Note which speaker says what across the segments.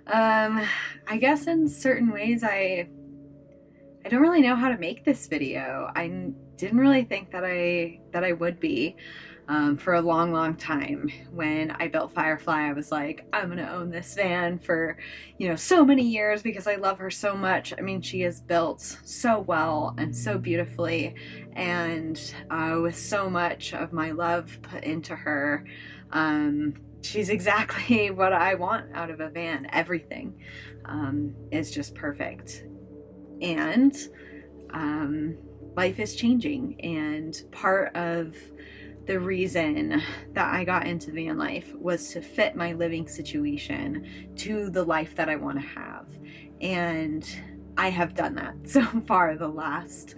Speaker 1: I guess in certain ways I don't really know how to make this video. I didn't really think that I would be. For a long time. When I built Firefly, I was like, I'm gonna own this van for, so many years because I love her so much. I mean, she is built so well and so beautifully, and with so much of my love put into her. She's exactly what I want out of a van. Everything is just perfect. And life is changing, and part of the reason that I got into van life was to fit my living situation to the life that I want to have. And I have done that so far. The last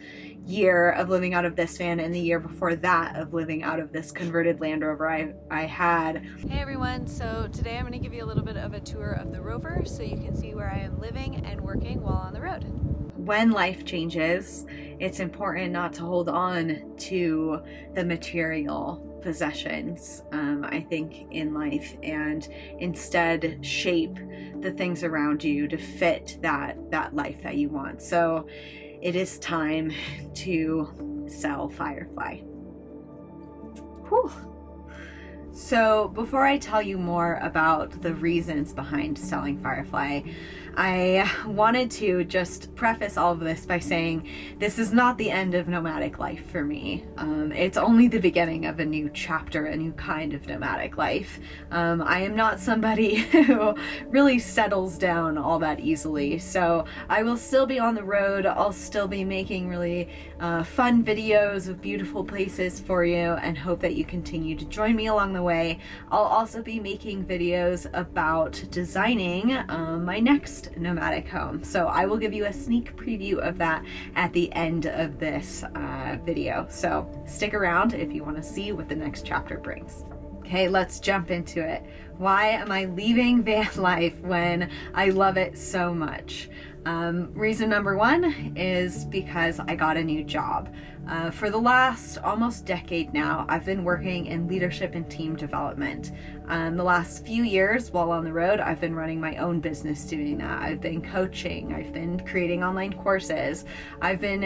Speaker 1: year of living out of this van, and the year before that of living out of this converted Land Rover I had.
Speaker 2: Hey everyone, so today I'm going to give you a little bit of a tour of the Rover so you can see where I am living and working while on the road.
Speaker 1: When life changes, it's important not to hold on to the material possessions, I think, in life, and instead shape the things around you to fit that life that you want. So it is time to sell Firefly. Whew. So before I tell you more about the reasons behind selling Firefly, I wanted to just preface all of this by saying this is not the end of nomadic life for me. It's only the beginning of a new chapter, a new kind of nomadic life. I am not somebody who really settles down all that easily, so I will still be on the road. I'll still be making really fun videos of beautiful places for you, and hope that you continue to join me along the way. I'll also be making videos about designing my next nomadic home, so I will give you a sneak preview of that at the end of this video, so stick around if you want to see what the next chapter brings. Okay, let's jump into it. Why am I leaving van life when I love it so much? Reason number one is because I got a new job. For the last almost decade now, I've been working in leadership and team development. The last few years while on the road, I've been running my own business doing that. I've been coaching, I've been creating online courses, I've been,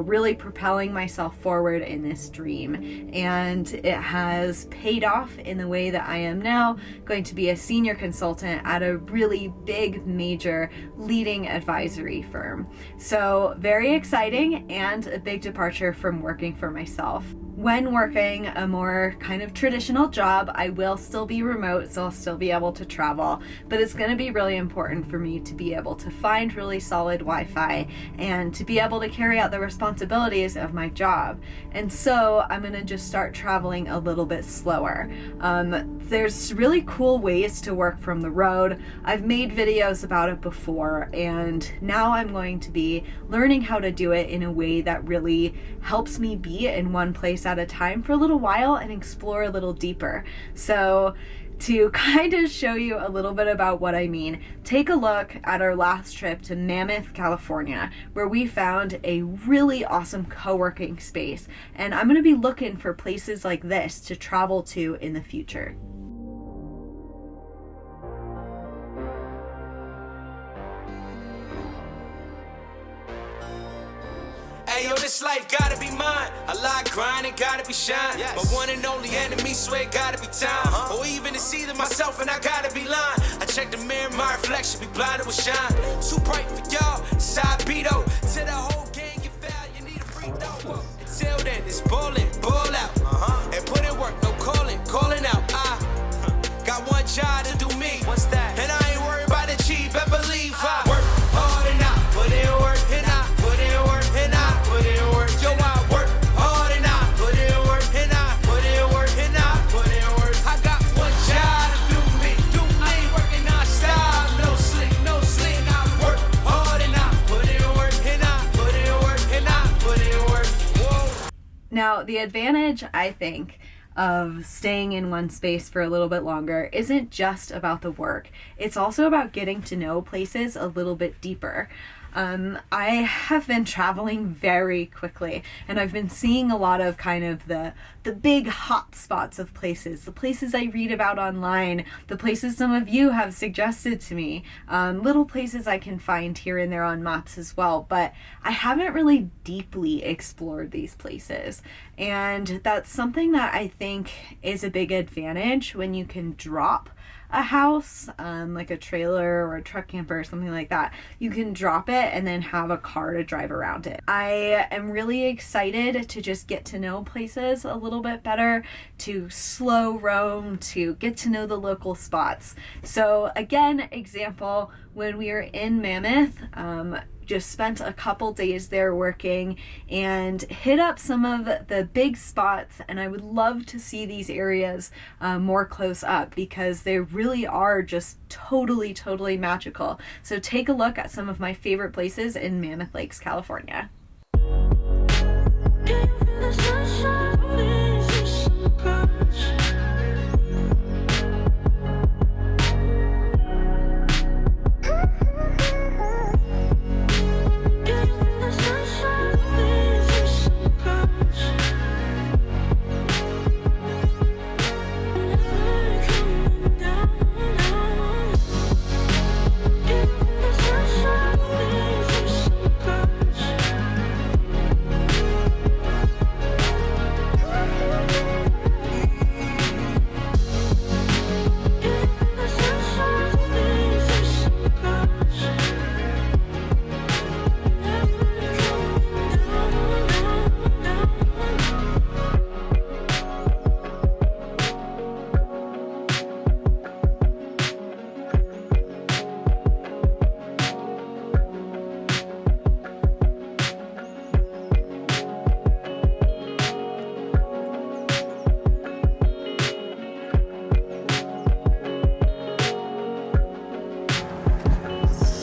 Speaker 1: really propelling myself forward in this dream. And it has paid off in the way that I am now going to be a senior consultant at a really big, major leading advisory firm. So very exciting, and a big departure from working for myself. When working a more kind of traditional job, I will still be remote, so I'll still be able to travel, but it's going to be really important for me to be able to find really solid Wi-Fi and to be able to carry out the responsibilities of my job. And so I'm going to just start traveling a little bit slower. There's really cool ways to work from the road. I've made videos about it before, and now I'm going to be learning how to do it in a way that really helps me be in one place at a time for a little while and explore a little deeper. So to kind of show you a little bit about what I mean, take a look at our last trip to Mammoth, California, where we found a really awesome co-working space. And I'm going to be looking for places like this to travel to in the future.
Speaker 3: Hey, yo, this life gotta be mine. A lot grinding, gotta be shine. Yes. My one and only enemy, swear it gotta be time. Or even to see them myself, and I gotta be lying. I check the mirror, my reflection be blinded with shine. Too bright for y'all, side beat-o. To the whole gang, you foul, you need a free throw. Until then, it's ballin', ball out. And put in work, no calling out. I got one job to do me. What's that? And I ain't worried about the cheap, I believe I work hard and I put in work, and I put in work, and I put in work. Yo, I work hard and I put in work, and I put in work, and I put in work. I got one job to do me. I ain't working non-stop, no sleep. I work hard and I put in work, and I put in work, and I put in work. Whoa.
Speaker 1: Now, the advantage, I think, of staying in one space for a little bit longer isn't just about the work. It's also about getting to know places a little bit deeper. I have been traveling very quickly, and I've been seeing a lot of kind of the big hot spots of places, the places I read about online, the places some of you have suggested to me, little places I can find here and there on maps as well, but I haven't really deeply explored these places. And that's something that I think is a big advantage when you can drop a house, like a trailer or a truck camper or something like that. You can drop it and then have a car to drive around it. I am really excited to just get to know places a little bit better, to slow roam, to get to know the local spots. So again, example, when we were in Mammoth, just spent a couple days there working and hit up some of the big spots, and I would love to see these areas more close up because they really are just totally magical. So take a look at some of my favorite places in Mammoth Lakes, California.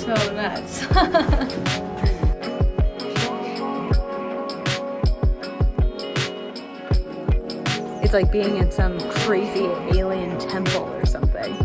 Speaker 1: So nuts. It's like being in some crazy alien temple or something.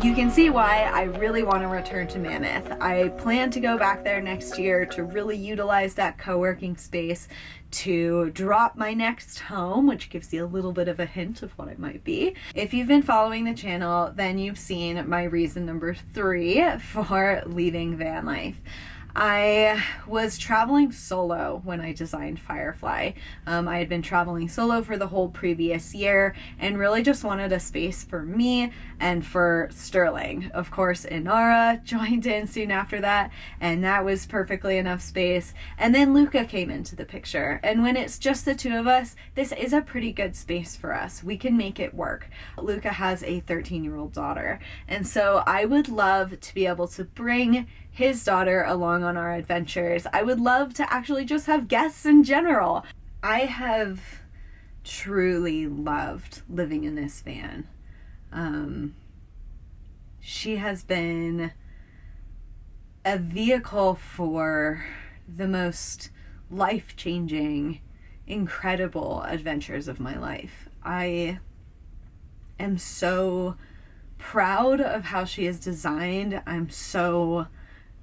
Speaker 1: You can see why I really want to return to Mammoth. I plan to go back there next year to really utilize that co-working space to drop my next home, which gives you a little bit of a hint of what it might be. If you've been following the channel, then you've seen my reason number 3 for leaving Vanlife. I was traveling solo when I designed Firefly. I had been traveling solo for the whole previous year and really just wanted a space for me and for Sterling. Of course, Inara joined in soon after that, and that was perfectly enough space. And then Luca came into the picture. And when it's just the two of us, this is a pretty good space for us. We can make it work. Luca has a 13-year-old daughter, and so I would love to be able to bring his daughter along on our adventures. I would love to actually just have guests in general. I have truly loved living in this van. She has been a vehicle for the most life-changing, incredible adventures of my life. I am so proud of how she is designed. I'm so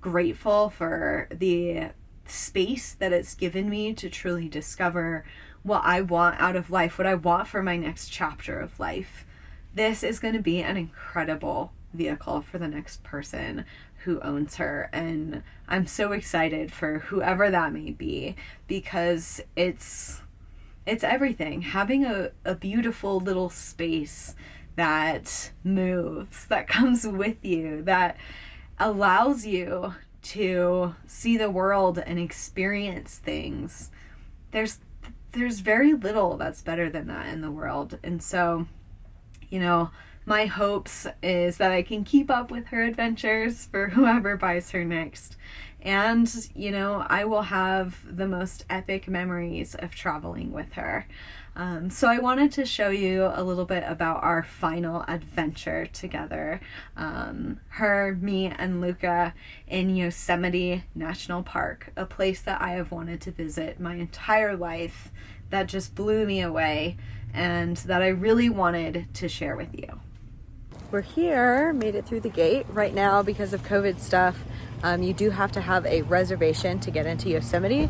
Speaker 1: grateful for the space that it's given me to truly discover what I want out of life, what I want for my next chapter of life. This is going to be an incredible vehicle for the next person who owns her, and I'm so excited for whoever that may be, because it's everything. Having a beautiful little space that moves, that comes with you, that allows you to see the world and experience things. There's very little that's better than that in the world. And so, you know, my hopes is that I can keep up with her adventures for whoever buys her next. And, you know, I will have the most epic memories of traveling with her. So I wanted to show you a little bit about our final adventure together. Her, me, and Luca in Yosemite National Park, a place that I have wanted to visit my entire life, that just blew me away, and that I really wanted to share with you. We're here, made it through the gate. Right now, because of COVID stuff, you do have to have a reservation to get into Yosemite.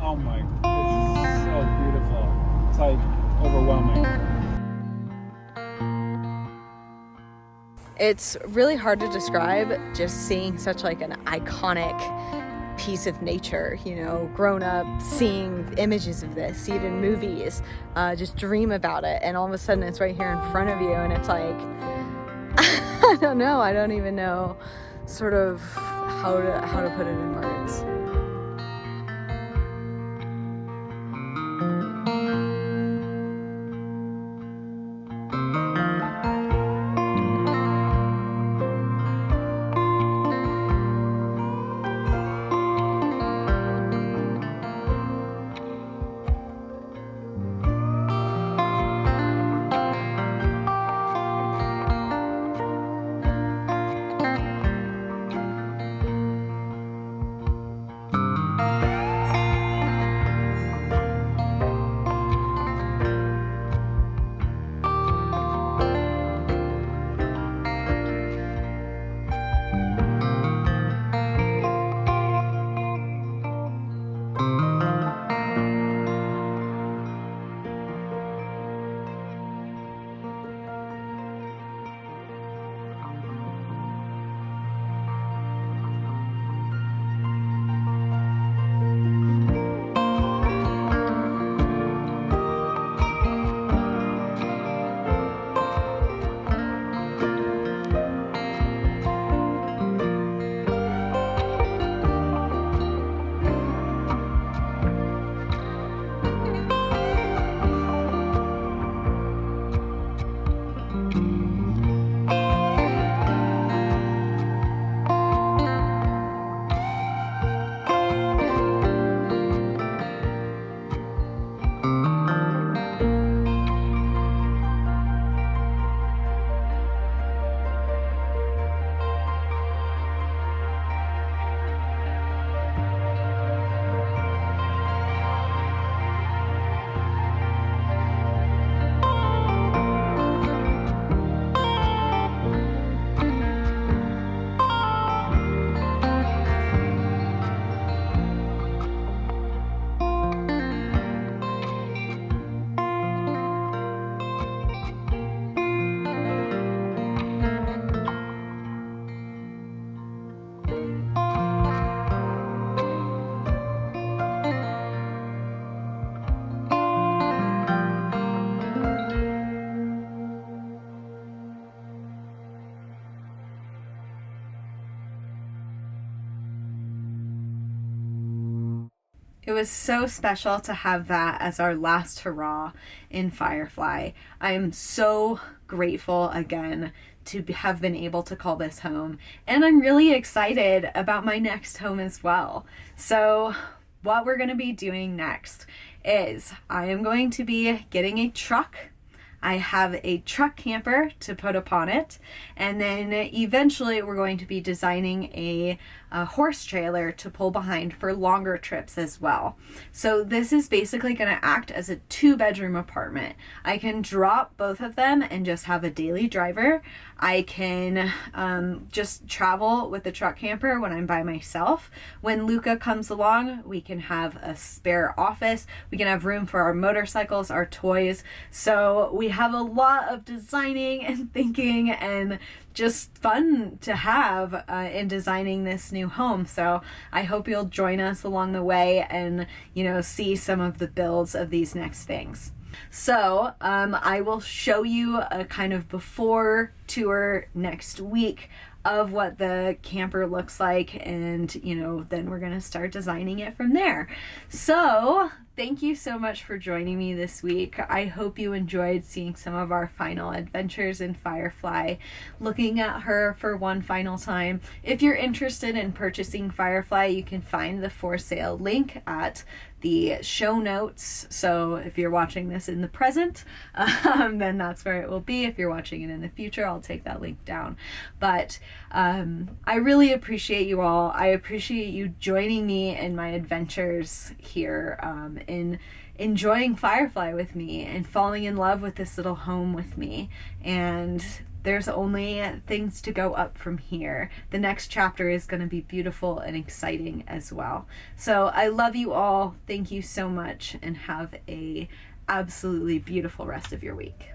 Speaker 4: Oh my, this is so beautiful. It's like overwhelming.
Speaker 1: It's really hard to describe, just seeing such like an iconic piece of nature, you know, grown up seeing images of this, see it in movies, just dream about it, and all of a sudden it's right here in front of you, and it's like, I don't know, I don't even know sort of how to put it in words. It was so special to have that as our last hurrah in Firefly. I am so grateful again to have been able to call this home, and I'm really excited about my next home as well. So what we're going to be doing next is I am going to be getting a truck. I have a truck camper to put upon it, and then eventually we're going to be designing a horse trailer to pull behind for longer trips as well. So this is basically going to act as a 2-bedroom apartment. I can drop both of them and just have a daily driver. I can just travel with the truck camper when I'm by myself. When Luca comes along, we can have a spare office. We can have room for our motorcycles, our toys. So we have a lot of designing and thinking and just fun to have in designing this new home. So I hope you'll join us along the way and, see some of the builds of these next things. So I will show you a kind of before tour next week of what the camper looks like, and then we're gonna start designing it from there. So thank you so much for joining me this week. I hope you enjoyed seeing some of our final adventures in Firefly, looking at her for one final time. If you're interested in purchasing Firefly, you can find the for sale link at the show notes. So if you're watching this in the present, then that's where it will be. If you're watching it in the future, I'll take that link down. But I really appreciate you all. I appreciate you joining me in my adventures here, in enjoying Firefly with me and falling in love with this little home with me. And there's only things to go up from here. The next chapter is going to be beautiful and exciting as well. So I love you all. Thank you so much, and have a absolutely beautiful rest of your week.